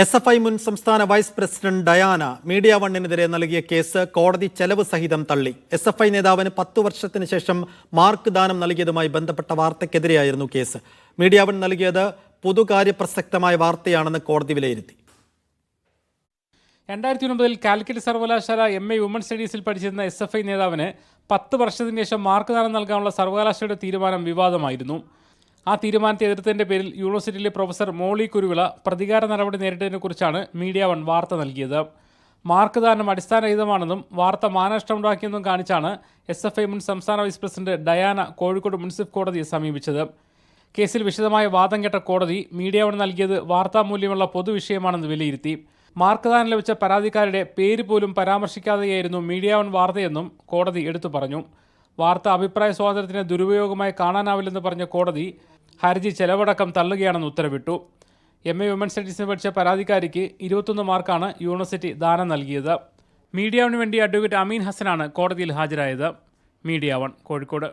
SFI മുൻ സംസ്ഥാന vice president Diana media വണ്ണിനെതിരെ നൽകിയ കേസ് കോടതി ചെലവ് സഹിതം തള്ളി. SFI നേതാവിന് 10 വർഷത്തിന് ശേഷം മാർക്ക് ദാനം നൽകിയതുമായി ബന്ധപ്പെട്ട വാർത്തയ്ക്കെതിരെയായിരുന്നു കേസ്. മീഡിയ വൺ നൽകിയത് പൊതുകാര്യപ്രസക്തമായ വാർത്തയാണെന്ന് കോടതി വിലയിരുത്തി. 2009 കാലിക്കറ്റ് സർവകലാശാല MA വുമൺ സ്റ്റഡീസിൽ പഠിച്ചിരുന്ന SFI നേതാവിന് 10 വർഷത്തിന് ശേഷം മാർക്ക് ദാനം നൽകാനുള്ള സർവകലാശാലയുടെ തീരുമാനം വിവാദമായിരുന്നു. ആ തീരുമാനത്തെ എതിർത്തതിൻ്റെ പേരിൽ യൂണിവേഴ്സിറ്റിയിലെ പ്രൊഫസർ മോളി കുരുവിള പ്രതികാര നടപടി നേരിട്ടതിനെക്കുറിച്ചാണ് മീഡിയ വൺ വാർത്ത നൽകിയത്. മാർക്ക് ദാനം അടിസ്ഥാനരഹിതമാണെന്നും വാർത്ത മാനനഷ്ടമുണ്ടാക്കിയെന്നും കാണിച്ചാണ് SFI മുൻ സംസ്ഥാന vice president Diana Kozhikode municipal കോടതിയെ സമീപിച്ചത്. കേസിൽ വിശദമായ വാദം കേട്ട കോടതി മീഡിയ വൺ നൽകിയത് വാർത്താമൂല്യമുള്ള പൊതുവിഷയമാണെന്ന് വിലയിരുത്തി. മാർക്ക് ദാനം ലഭിച്ച പരാതിക്കാരുടെ പേര് പോലും പരാമർശിക്കാതെയായിരുന്നു മീഡിയ വൺ വാർത്തയെന്നും കോടതി എടുത്തു പറഞ്ഞു. വാർത്ത അഭിപ്രായ സ്വാതന്ത്ര്യത്തിന് ദുരുപയോഗമായി കാണാനാവില്ലെന്ന് പറഞ്ഞ കോടതി ഹർജി ചെലവടക്കം തള്ളുകയാണെന്ന് ഉത്തരവിട്ടു. MA വുമൺ സ്റ്റഡീസിന് പഠിച്ച പരാതിക്കാരിക്ക് 21 മാർക്കാണ് യൂണിവേഴ്സിറ്റി ദാനം നൽകിയത്. മീഡിയ വണ്ണിന് വേണ്ടി അഡ്വക്കേറ്റ് അമീൻ ഹസനാണ് കോടതിയിൽ ഹാജരായത്. Media one Kozhikode.